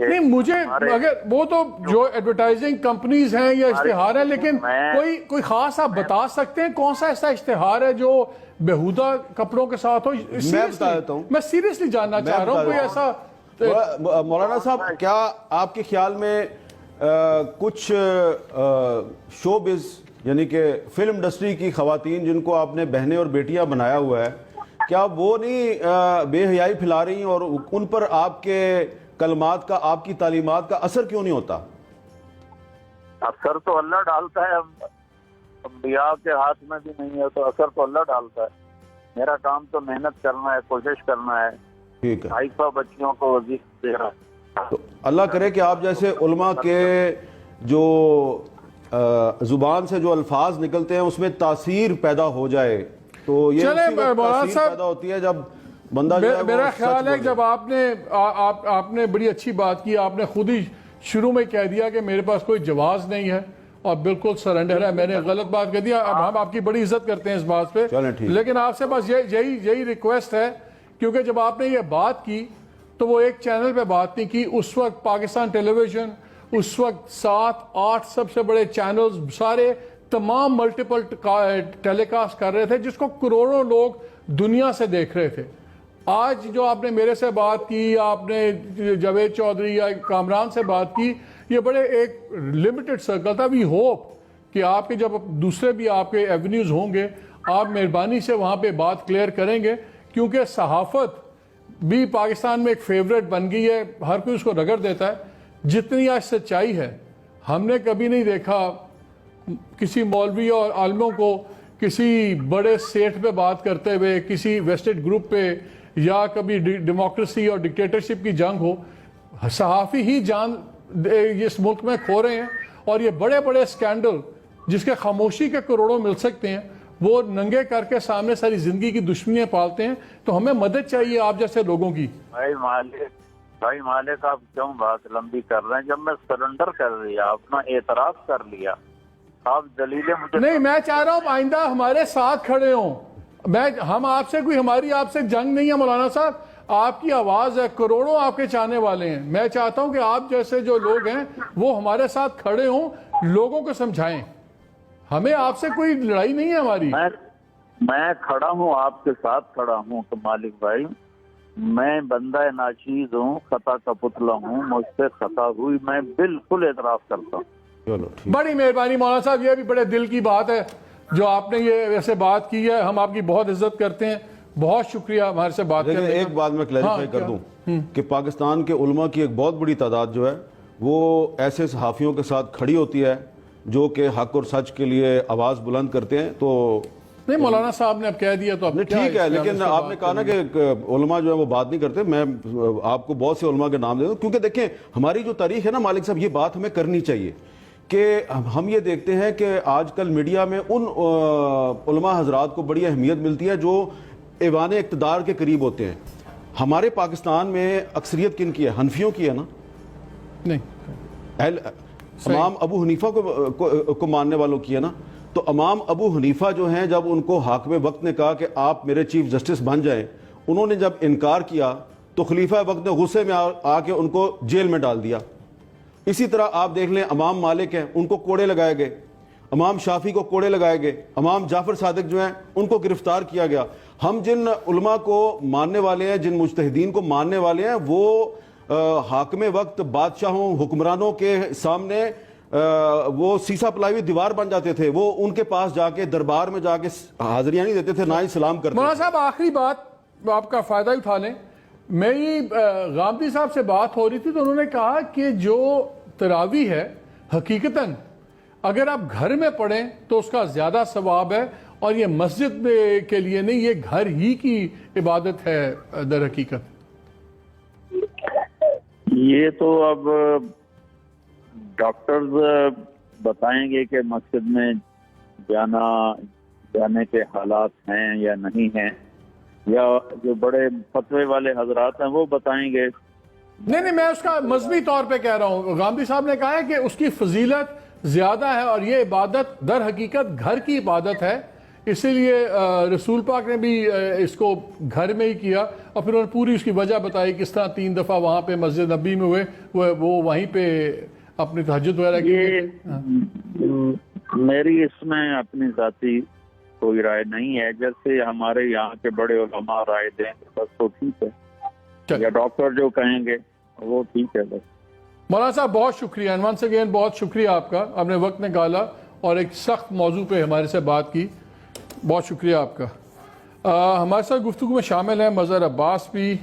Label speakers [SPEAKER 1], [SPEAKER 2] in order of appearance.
[SPEAKER 1] نہیں مجھے اگر وہ تو جو ایڈورٹائزنگ کمپنیز ہیں یا اشتہار ہیں، لیکن کوئی خاص آپ بتا سکتے ہیں کون سا ایسا اشتہار ہے جو بیہودہ کپڑوں کے ساتھ ہو؟
[SPEAKER 2] میں بتا دیتا ہوں،
[SPEAKER 1] میں سیریسلی جاننا چاہ رہا ہوں کوئی ایسا۔
[SPEAKER 2] مولانا صاحب کیا آپ کے خیال میں کچھ شوبز یعنی کہ فلم انڈسٹری کی خواتین جن کو آپ نے بہنیں اور بیٹیاں بنایا ہوا ہے، کیا وہ نہیں بے حیائی پھیلا رہی ہیں اور ان پر آپ کے کلمات کا، آپ کی تعلیمات کا اثر کیوں نہیں ہوتا؟
[SPEAKER 3] اثر تو اللہ ڈالتا ہے، انبیاء کے ہاتھ میں بھی نہیں ہے تو اثر تو اللہ ڈالتا ہے۔ میرا کام تو محنت کرنا ہے، کوشش کرنا ہے،
[SPEAKER 2] ٹھیک ہے،
[SPEAKER 3] 250 بچیوں کو وظیفہ دے رہا ہے۔
[SPEAKER 2] تو اللہ کرے کہ آپ جیسے علماء کے جو زبان سے جو الفاظ نکلتے ہیں اس میں تاثیر پیدا ہو جائے، تو یہ
[SPEAKER 1] چلیں
[SPEAKER 2] اسی وقت
[SPEAKER 1] مولانا
[SPEAKER 2] تاثیر
[SPEAKER 1] صاحب،
[SPEAKER 2] پیدا ہوتی ہے جب بندہ جو ہے وہ
[SPEAKER 1] میرا
[SPEAKER 2] سچ
[SPEAKER 1] خیال ہے
[SPEAKER 2] بولے۔
[SPEAKER 1] کہ جب آپ نے بڑی اچھی بات کی، آپ نے خود ہی شروع میں کہہ دیا کہ میرے پاس کوئی جواز نہیں ہے اور بالکل سرنڈر ہے، میں نے غلط بات کہہ دیا۔ اب ہم آپ کی بڑی عزت کرتے ہیں اس بات پہ،
[SPEAKER 2] چلیں ٹھیک،
[SPEAKER 1] لیکن آپ سے بس یہی ریکویسٹ ہے، کیونکہ جب آپ نے یہ بات کی تو وہ ایک چینل پہ بات نہیں کی، اس وقت پاکستان ٹیلی ویژن، اس وقت 7-8 سب سے بڑے چینلز سارے تمام ملٹیپل ٹیلی کاسٹ کر رہے تھے، جس کو کروڑوں لوگ دنیا سے دیکھ رہے تھے۔ آج جو آپ نے میرے سے بات کی، آپ نے جاوید چودھری یا کامران سے بات کی، یہ بڑے ایک لمیٹڈ سرکل تھا۔ وی ہوپ کہ آپ کے جب دوسرے بھی آپ کے ایونیوز ہوں گے، آپ مہربانی سے وہاں پہ بات کلیئر کریں گے، کیونکہ صحافت بھی پاکستان میں ایک فیوریٹ بن گئی ہے، ہر کوئی اس کو رگڑ دیتا ہے۔ جتنی آج سچائی ہے، ہم نے کبھی نہیں دیکھا کسی مولوی اور عالموں کو کسی بڑے سیٹ پہ بات کرتے ہوئے، کسی ویسٹڈ گروپ پہ، یا کبھی ڈیموکریسی اور ڈکٹیٹرشپ کی جنگ ہو۔ صحافی ہی جان اس ملک میں کھو رہے ہیں، اور یہ بڑے بڑے اسکینڈل جس کے خاموشی کے کروڑوں مل سکتے ہیں، وہ ننگے کر کے سامنے ساری زندگی کی دشمنیاں پالتے ہیں۔ تو ہمیں مدد چاہیے آپ جیسے لوگوں کی۔
[SPEAKER 3] بھائی مالک آپ کیوں بات لمبی کر رہے ہیں؟ جب میں سرنڈر کر لیا، اپنا اعتراف کر لیا، آپ دلیلیں مجھے
[SPEAKER 1] نہیں، میں چاہ رہا ہوں آئندہ ہمارے ساتھ کھڑے ہوں۔ ہم آپ سے ہماری آپ سے جنگ نہیں ہے مولانا صاحب، آپ کی آواز ہے، کروڑوں آپ کے چاہنے والے ہیں۔ میں چاہتا ہوں کہ آپ جیسے جو لوگ ہیں وہ ہمارے ساتھ کھڑے ہوں، لوگوں کو سمجھائیں۔ ہمیں آپ سے کوئی لڑائی نہیں ہے ہماری۔
[SPEAKER 3] میں کھڑا ہوں، آپ کے ساتھ کھڑا ہوں تو مالک بھائی، میں بندہ ناچیز ہوں، خطا کا پتلا ہوں، مجھ سے خطا ہوئی، میں بالکل اعتراف کرتا ہوں۔
[SPEAKER 2] چلو ٹھیک،
[SPEAKER 1] بڑی مہربانی مولانا صاحب، یہ بھی بڑے دل کی بات ہے جو آپ نے یہ ویسے بات کی ہے، ہم آپ کی بہت عزت کرتے ہیں، بہت شکریہ ہمارے سے بات کرنے کا۔
[SPEAKER 2] ایک بات میں کلیریفائی کر دوں کہ پاکستان کے علماء کی ایک بہت بڑی تعداد جو ہے وہ ایسے صحافیوں کے ساتھ کھڑی ہوتی ہے جو کہ حق اور سچ کے لیے آواز بلند کرتے ہیں۔ تو
[SPEAKER 1] نہیں، مولانا صاحب نے اب کہہ دیا تو اب
[SPEAKER 2] ٹھیک ہے، لیکن آپ نے کہا نا کہ علماء جو ہے وہ بات نہیں کرتے۔ میں آپ کو بہت سے علماء کے نام دے دوں، کیونکہ دیکھیں ہماری جو تاریخ ہے نا مالک صاحب، یہ بات ہمیں کرنی چاہیے کہ ہم یہ دیکھتے ہیں کہ آج کل میڈیا میں ان علماء حضرات کو بڑی اہمیت ملتی ہے جو ایوان اقتدار کے قریب ہوتے ہیں۔ ہمارے پاکستان میں اکثریت کن کی ہے؟ حنفیوں کی ہے نا،
[SPEAKER 1] نہیں،
[SPEAKER 2] امام ابو حنیفہ کو ماننے والوں کی ہے نا۔ تو امام ابو حنیفہ جو ہیں، جب ان کو حاکم وقت نے کہا کہ آپ میرے چیف جسٹس بن جائیں، انہوں نے جب انکار کیا تو خلیفہ وقت نے غصے میں آ کے ان کو جیل میں ڈال دیا۔ اسی طرح آپ دیکھ لیں امام مالک ہیں، ان کو کوڑے لگائے گئے، امام شافعی کو کوڑے لگائے گئے، امام جعفر صادق جو ہیں ان کو گرفتار کیا گیا۔ ہم جن علماء کو ماننے والے ہیں، جن مجتہدین کو ماننے والے ہیں، وہ حاکم وقت بادشاہوں حکمرانوں کے سامنے وہ سیسا پلائی ہوئی دیوار بن جاتے تھے۔ وہ ان کے پاس جا کے دربار میں جا کے حاضریاں نہیں دیتے تھے، نہ ہی سلام کرتے۔
[SPEAKER 1] مولانا صاحب آخری بات، آپ کا فائدہ اٹھا لیں، میری غامدی صاحب سے بات ہو رہی تھی تو انہوں نے کہا کہ جو تراویح ہے حقیقتاً اگر آپ گھر میں پڑھیں تو اس کا زیادہ ثواب ہے، اور یہ مسجد کے لیے نہیں، یہ گھر ہی کی عبادت ہے در حقیقت۔
[SPEAKER 3] یہ تو اب ڈاکٹرز بتائیں گے کہ مسجد میں جانے کے حالات ہیں یا نہیں ہیں، یا جو بڑے فتوے والے حضرات ہیں وہ بتائیں گے۔
[SPEAKER 1] نہیں، میں اس کا مذہبی طور پہ کہہ رہا ہوں۔ غامدی صاحب نے کہا ہے کہ اس کی فضیلت زیادہ ہے، اور یہ عبادت در حقیقت گھر کی عبادت ہے۔ اسی لیے رسول پاک نے بھی اس کو گھر میں ہی کیا، اور پھر انہوں نے پوری اس کی وجہ بتائی کس طرح 3 دفعہ وہاں پہ مسجد نبی میں ہوئے، وہ وہیں پہ اپنی تہجد وغیرہ کی۔
[SPEAKER 3] میری اس میں اپنی ذاتی کوئی رائے نہیں ہے، جیسے ہمارے یہاں کے بڑے علماء رائے دیں بس تو ٹھیک ہے، یا ڈاکٹر جو کہیں گے وہ ٹھیک ہے بس۔
[SPEAKER 1] مولانا صاحب بہت شکریہ، ونس اگین بہت شکریہ آپ کا، آپ نے وقت نکالا اور ایک سخت موضوع پہ ہمارے سے بات کی، بہت شکریہ آپ کا۔ ہمارے ساتھ گفتگو میں شامل ہیں مظہر عباس بھی،